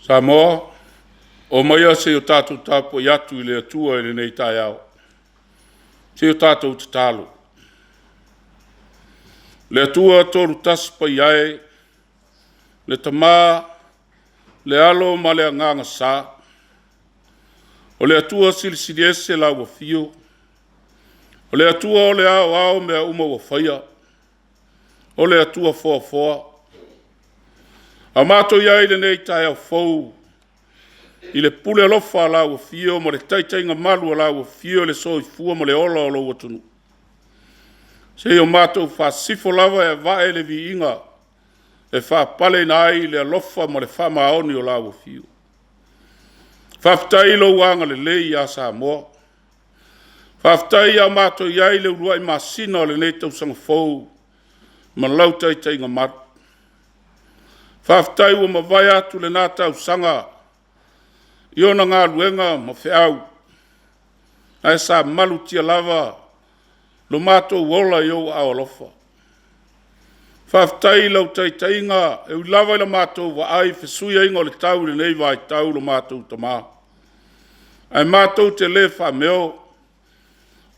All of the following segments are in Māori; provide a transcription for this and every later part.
Samoa, o maia se o tātou Tapuaiga atu I le atua I le nei Taeao. Se o tātou te talo. Le atua toru tasi pai ai, le tamā, le alo ma le anganga sā. O le atua silisili ese la ua fio. O le atua o le ao mea uma ua whaia. O le atua foa foa. A mātou iai le nei Taeao fau. I le pule alofa la ua fio, ma le taitainga malu la ua fio, le soi fua ma le ola o lo watunu. Se o mātou wha sifo lava e vae le vi inga, e wha pale na ai le alofa ma le wha maoni o la ua fio. Whaftai lo wanga le lei a Samoa. Whaftai a mātou iai le uruai masina o le nei tausanga fau, ma lau taitainga maru. Whaftai ua mawai atu le nā tau sanga, iona ngā luenga ma whiau. Ai sa malu tia lava, lo mātou wola I au alofa. Whaftai lau taitainga, e ui lava I la mātou wa ai whesuia ingo le tau le nei vai tau lo mātou tamā. Ai mātou te le whameo,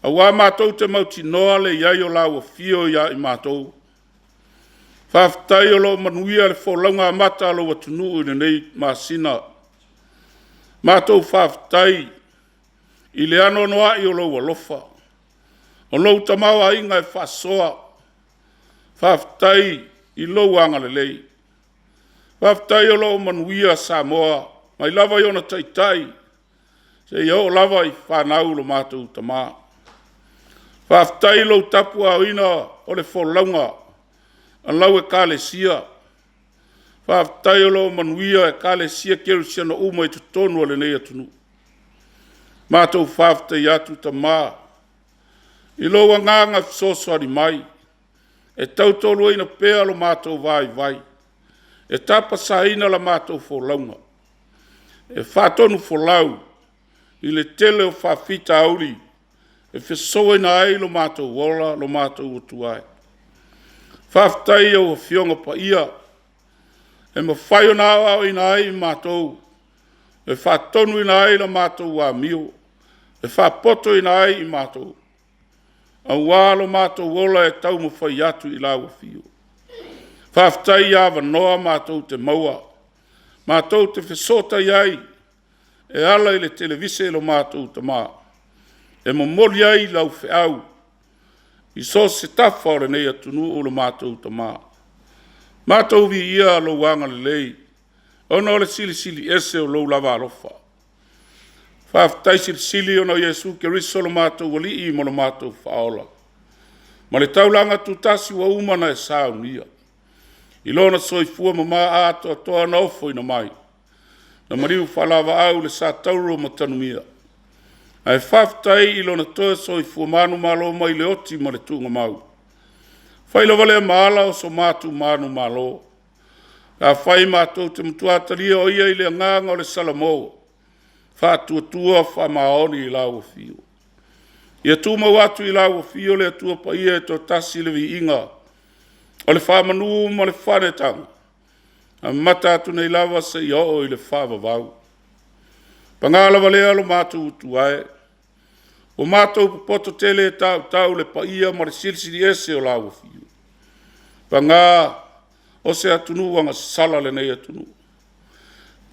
a wā mātou te mauti noa le iai o lau a fio ia I mātou. Whaftai o lo manuia le wholaunga mata lo watunu I nei masina. Mātou whaftai I le ano noa I o lo alofa. O lo tamawa inga e whasoa. Whaftai I lo wanga le lei. Whaftai o lo manuia Samoa. Mai lava I ona taitai. Se iau lava I whanau lo mātou tamā. Whaftai lo Tapuaiga o le wholaunga. Alau e kālesia. Whaftai o lo manuia e kālesia kerusiana uma I tutonu o le nei atunu. Mātou whaftai atu tamā. I lo wanganga fisosoari mai. E tautolo ina pēa lo mātou vai vai. E tapa saina la mātou wholaunga. E whatonu wholau. I le tele o whawhita auri. E whesoe na ai lo mātou wola, lo mātou utuai. Whaftai au a whionga pa ia. E ma whai o nā au ina ai mātou. E whatonu ina ai la mātou wā mio. E whapoto ina ai I mātou. Au wālo mātou wola e tau ma whai atu I lawa whio. Whaftai awa noa mātou te maua. Mātou te whesota iai. E ala I le televise lo mātou tamā. E momoli ai lau whiau. I so se tafa o le nei atunu o lo mātou tamā. Mātou vi ia lo wanga le lei. Ona o le sili ese o lo lava alofa. Whaftai sili ona Yesu ke riso lo mātou wali I mo lo mātou whaola. Ma le taulanga tutasi wa umana e saunia. I lona soifua mama ato atoa na ofo ina mai. Na mariu whalawa au le sa tauro ma tanumia. Ai whaftai I lona toe soifua manu malo mai le oti ma le tunga mau. Whaila wale maala o so mātu manu malo. Ka whai mātou te mutuataria o ia I le nganga o le salamo. Whātua whamaoni I lau fio. Ia tūma watu I lau fio le atua pa ia e to tasi le vi inga. O le whamanu ma le whanetanga. A mata atu nei lava se I o I le whavavau. Pangala walea lo mātou utuae. O mātou poto tele tau le pa ia ma le silsili ese o lau fio. Pangā o se atunu wanga sala le nei atunu.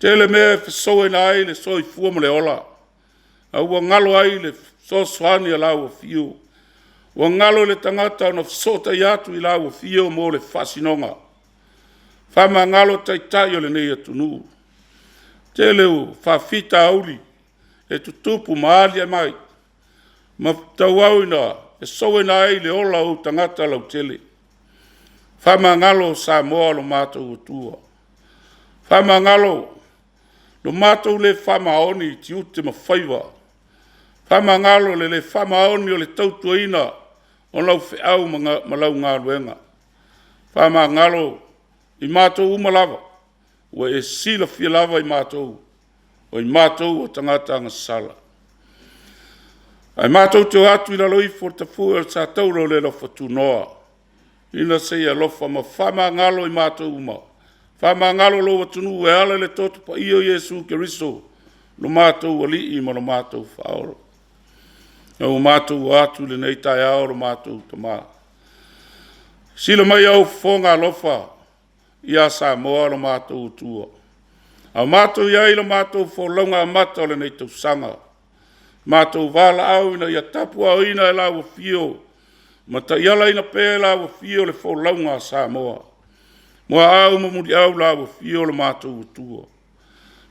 Tele mea whesoe na ai le soi fua ma le ola. A ua ngalo ai le so soani a lau fio. Ua ngalo le tangata o na whesota I atu I lau fio mo le whasinonga. Whama ngalo taitai o le nei atunu. Tele u whawhita auri e tutupu maali a mai. Ma tauau ina e soe na ai le ola o tangata lau tele. Whama ngalo Samoa lo mātou utua. Whamangalo, no mātou le whamaoni ti ute ma whaiwa. Whamangalo le whamaoni o le tautuaina o lau whiau ma lau ngā ruenga. Whamangalo i mātou umalawa, ua e sila fia lava i mātou, o i mātou o tangata ngasala. Ai mātou te atu i laloi for te fuer sa tauro le lofa tu noa. Ina se ia lofa ma whamangalo i mātou uma. Whamangalo lo watunu e ala le totu pa iyo Yesu Keriso, no mātou wali i ma no mātou whaoro. Nau mātou atu le nei Taeao no mātou tamā. Sila mai au whonga lofa i a Samoa no mātou tua. A mātou iai no mātou wholonga mata o le nei tau sanga. Mātou wala au ina ia Tapuaiga ina e lawa fio. Ma ta iala ina pē lawa fio le wholonga Samoa. Mua au mamuri au lawa fio le mātou tua.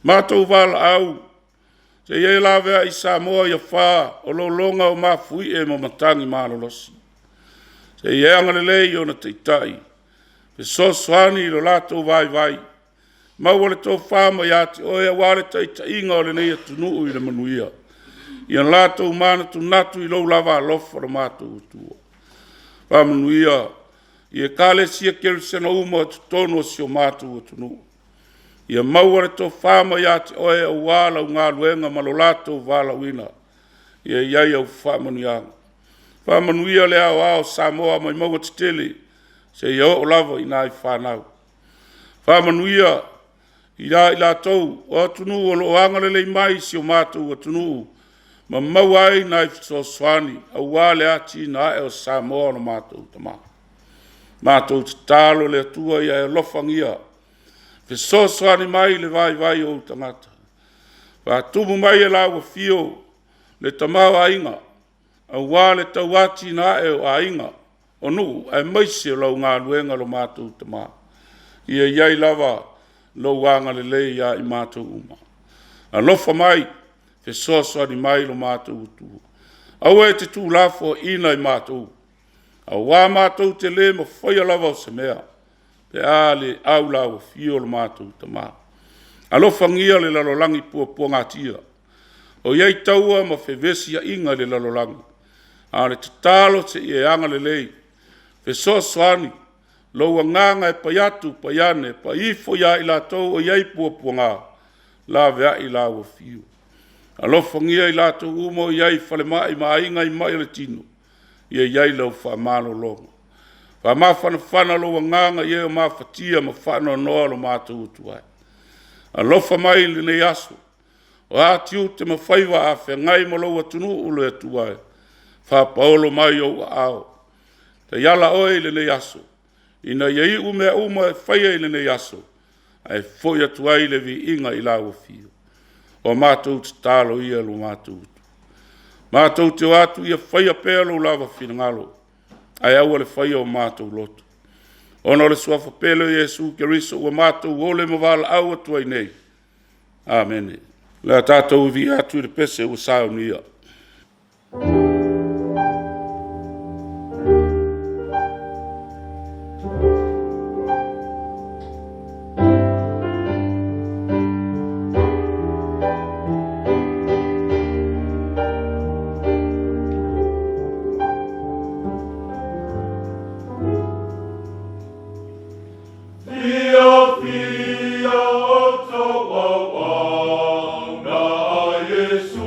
Mātou wala au. Se iei lawa i Samoa ia wha o lo longa o mafui e matangi malolosi. Se iei angalelei o na teitai. Pe sosoani lo lato vai. Mau le tō whāma i ati o ea wale teitai inga o le nei atunuu i le manuia. Ian lato umana tu natu i lau lava alofa o mātou utua. Whamanuia, i e kāle sia kerisena uma tu tono o si o mātou atunuu. Ia maua le tō whāma i ati o ea wala u ngā luenga malo lato wala uina. Ia iai au whamanuia. Whamanuia le au Samoa mai maua titele. Se ia o lava i nai whanau. Whamanuia i la tau o atunu o lo angalele mai si o mātou atunu. Ma mauai nai so swani au wale ati na e o Samoa no mātou tama. Mātou talo le atua ia e lofangia. Fe so swani mai le vai o tangata. Wa tumu mai e lawa fio le tamau ainga. Au wale tau ati na e o ainga. O nu, ai maisi o lau ngā luenga lo mātou tama. Ia iai lava lo wanga le lei ia i mātou uma. A lofa mai, fe soa ni mai lo mātou utu. Au e te tū lafo ina i mātou. Au wā mātou te le ma whaia lava o se mea. Pe ale au lau fio lo mātou tama. A lofa ngia le lalolangi pua ngatia. O iai taua ma fe vesia inga le lalolangi. A le te talo te i e anga le lei. Fe soani, loua nganga e paiatu, paiane, pa ifo ia i la tau o iai pua ngā, la vea i la ua fiu. A lofangia i la tau umo iai fale mai inga i mai le tino, ia iai lau wha malo longa. Wha mawhana loua nganga ia o mawhatia ma whana noa lo mātou utuai. A lofa mai le nei aso, o ātiu te mawhaiwa a whea ngai ma loua tunu ule atuai, wha paolo mai o ao. Te yala oe le nei aso. Ina iei umea e whaia le nei aso. Ai foia tuai le vi inga i lau fio. O mātou te tālo ia lo mātou utu. Mātou te atu ia whaia pēa lo lava whingalo. Ai aua le whaia o mātou loto. Ono le suafa pēlo Yesu Keriso ua mātou ole mawala aua tuai nei. Amen. Le tātou vi atu i le pese ua sao nia. Yesu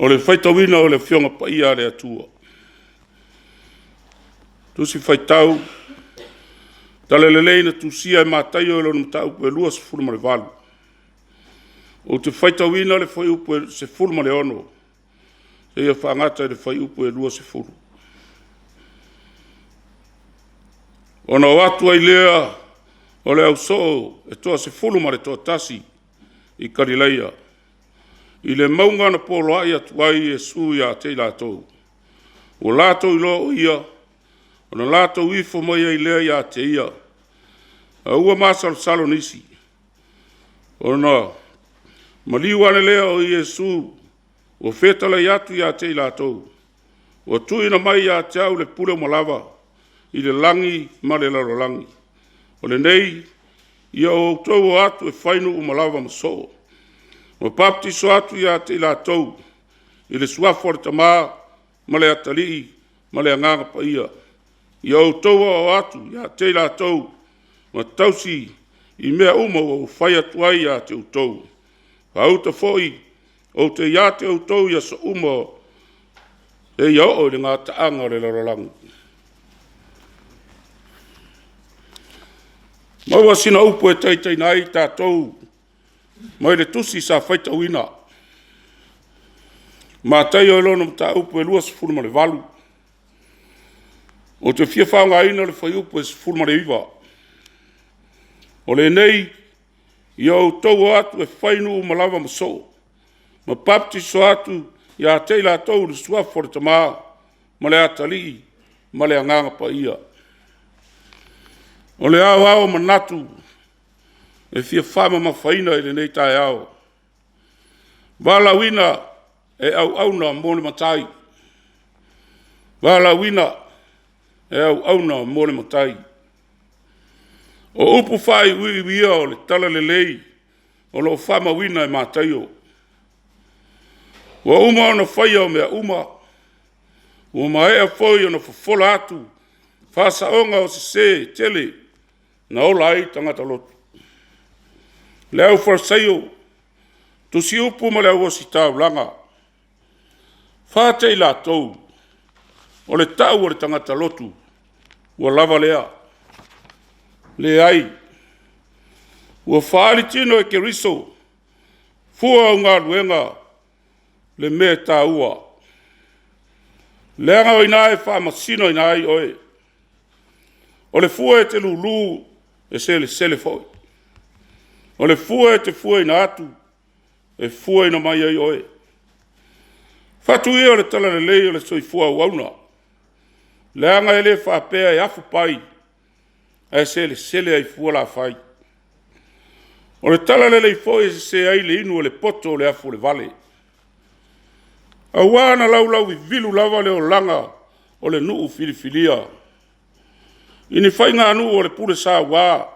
O le whaitawina o le whionga pa ia le atua. Tusi whaitau, tale le leina tusia e mātai o le mta upu e lua se fulma le valu. O te whaitawina le whai upu e se fulma le ono, se ia whaangata le whai upu e lua se fulu. Ona o atu ai lea o le au soo e toa se fulma le toa tasi i Karileia. I le maunga na polo ai atu ai e su ia te lātou. O lātou i loa o ia, o na lātou ifo mai ai lea ia te ia. A ua māsalo salo nisi. O na maliwane lea o Iesu, o whetala i atu ia te lātou. O tuina mai ia te au le pule malava, i le langi ma le laro langi. O le nei, ia o tau o atu e whainu o malava masoo. O baptiso atu ia te lātou, i le suafo le tamā, ma le atalii, ma le anganga pa ia. Ia o taua o atu ia te lātou, ma tausi i mea uma o whai atu ai ia te utou. Hauta foi, o te ia te utou ia sa uma e ia o le ngā taanga le laralangu. Maua sina upu e teitai nai tātou, mai le tusi sa whaita uina. Mātai o elono mta upu e lua se fulma le valu. O te fia whaunga ina le whai upu e se fulma le iwa. O le nei, ia o tau atu e whainu o malawa maso. Ma baptiso atu ia te la tau le suafo le tamā, ma le atali, ma le anganga pa ia. O le au manatu, e fia whama mawhaina i le nei Taeao. Wala wina e au na mōne matai. Wala wina e au na mōne matai. O upu whai ui wia o le tala le lei, o lo whama wina e mātai o. Wa uma o na whaia o mea uma, o maea foi o na whafola atu, whasa onga o se tele, na ola ai tangata lotu. Leo farsaio, tu si upu ma leo osi tau langa. Whātei la tau, o le tau o le tangata lotu, ua lava lea. Le ai, ua whaali tino e ke riso, fua o ngā luenga, le mea tā ua. Leanga o inai whaamasino inai oe. O le fua e te lulu e sele foi. O le fua e te fua ina atu, e fua ina mai ai oe. Fatu ia o le tala le lei o le soi fua uauna. Leanga e le whaapea e afu pai, e sele ai fua la fai. O le tala le lei foi e se ai le inu o le poto o le afu le vale. A wana lau i vilu lava le o langa o le nuu filifilia. Ini whai ngā nuu o le pule sā wā.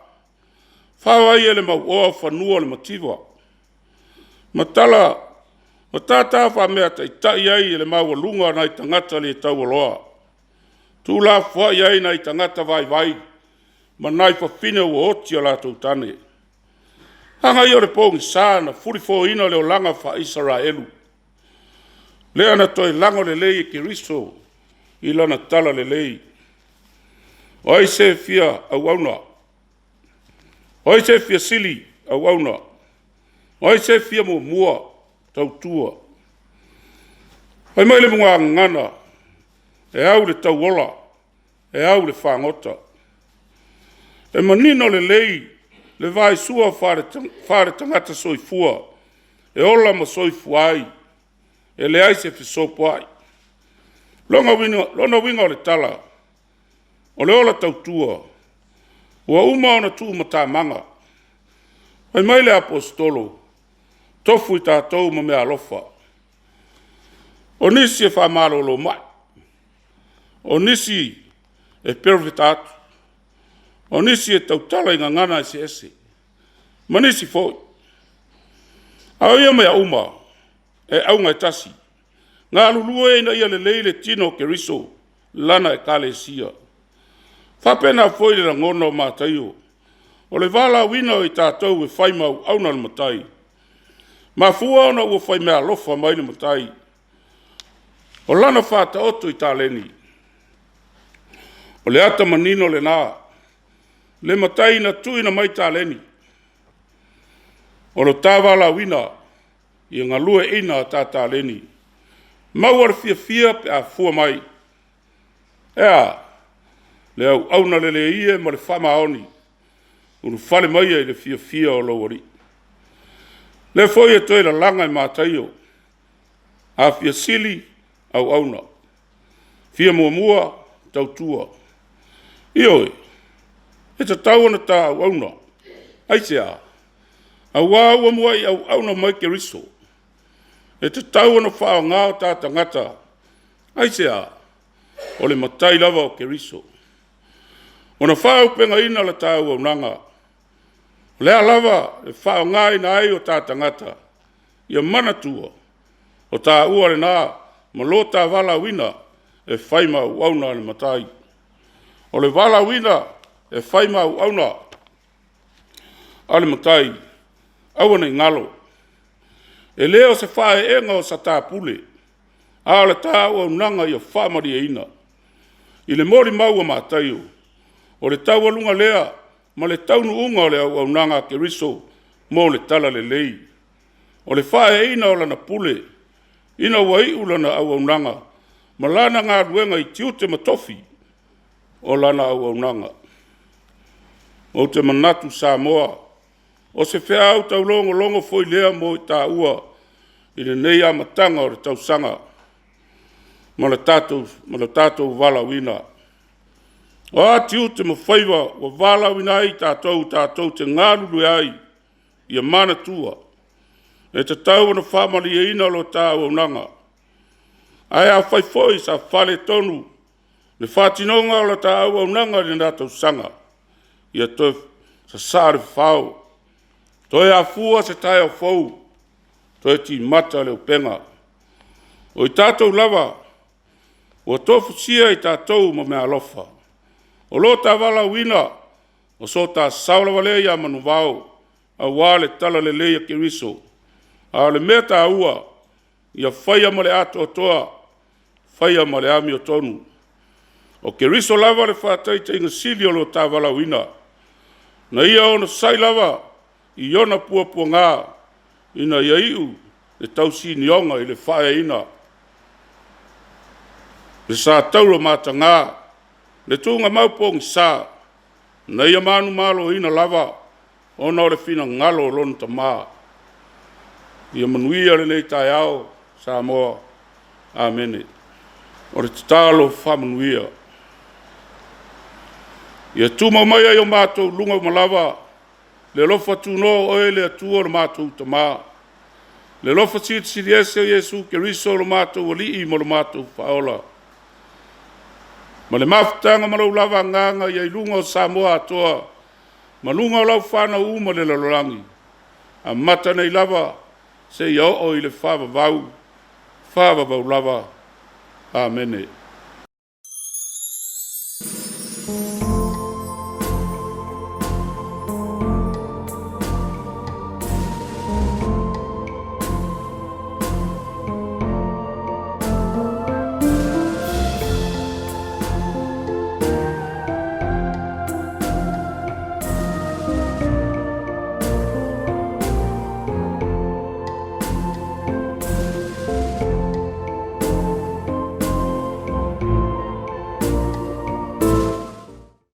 Whawai e le mau oa whanua le matiwa. Matala, o tātā wha mea tai ai e le mau lunga nai tangata le tau aloa. Tū la whai ai nai tangata vai, ma nai whawhine ua oti a lātou tane. Hanga i o le pōngi sāna, furifo ina le o langa wha Israelu. Lea na toi lango le lei e ki riso, i lana tala le lei. Oi se fia au auna. Oi se fia sili au auna. Oi se fia mua tau tua. Oi mai le mga ngana. E au le tau ola. E au le whangota. E manino le lei. Le vai sua whare tangata soifua. E ola ma soifuai. e le ai se fisopo ai. Lona winga o le tala, o le ola tautua, ua uma ona tu matamanga, ai mai le apostolo, tofu i tātou ma mea alofa. O nisi e whamalo lo mai, o nisi e perfita atu, o nisi e tautala i ngangana e se ese, ma nisi foi. Au ia mea uma, e aunga e tasi, ngā lulua e na ia le leile tino ke riso, lana e kale sia. Whapena foi le rangono mātaio, o le wala wina o i tātou e whaimau auna le matai. Ma fua ona ua whai mea lofa mai le matai. O lana whata oto i tā leni. O le ata manino le nā, le matai na tuina mai tā leni. O lo tā wala wina, i ngā lue ina tā leni. Mau ar fia pe a fua mai. Ea, le au auna le ie ma le whamaoni. Unu whale mai e le fia o lo wari. Le foi e toi la langa i mātaio. A fia sili au auna. Fia mua tautua. Ioi, e ta tauana ta au auna. Aise a. Au ua mua i au auna mai ke riso. E te tauana whao ngāo tā tangata. Aise a. O le matai lava o ke riso. O na whao penga ina la tāu au nanga. Lea lava e whao ngā ina ai o tā tangata. Ia manatua. O tā ua le nā. Ma lo tā wala wina e whaima u auna le matai. O le wala wina e whaima u auna ale matai. Awana i ngalo. E leo se whae enga o sa tā pule. A le tā ua unanga i a whamari e ina. I le mori maua mātaio. O le tau alunga lea, ma le taunu unga o le au unanga ke riso, mo le tala le lei. O le whae ina o lana pule. Ina ua i ulana au unanga. Ma lana ngā ruenga i tiute matofi o lana au unanga. O te manatu Samoa. O se whea au tau longo foi lea mo i tā ua. I le nei amatanga o le tau sanga. Ma le tātou wala wina. O ati te mawhaiwa wa wala wina ai tātou te ngāruru ai. Ia mana tua. E te tau na whamari e ina lo tā au nanga. Ai a whaifoi sa whale tonu. Le whatinonga o lo tā au nanga ni nātou sanga. Ia toi sa sāre whao. Toi a fua se Taeao fau. Toi ti mata leo penga. O i tātou lava. O tofu sia i tātou ma mea alofa. O lo tā wala wina. O so tā saula wale ia manu wao. A wale tala le leia ke riso. A le mea tā ua. Ia whaia ma le ato o toa. Whaia ma le ami o tonu. O ke riso lava le whātai te inga sili o lo tā wala wina. Na ia ona sai lava. I ona pua ngā. Ina ia iu. Le tausi nionga i le whaia ina. Le sā tauro mata ngā. Le tūnga maupong sā. Na ia manu malo ina lava. Ona o le whina ngalo lona ta mā. Ia manuia le nei Taeao Samoa. Amene. O le tatalo whamanuia. Ia tūma mai ai o mātou lunga malawa. Le lofa tūno o e le atua o mātou ta mā. Le lofa siri ese o Jesu ke riso o mātou o lii mo lo mātou whaola. Ma le mafutanga ma lau lava nganga ia ilunga o Samoa atoa. Ma lunga o lau whana uma le lalorangi. A mata nei lava se ia o i le whava vau lava. Amene.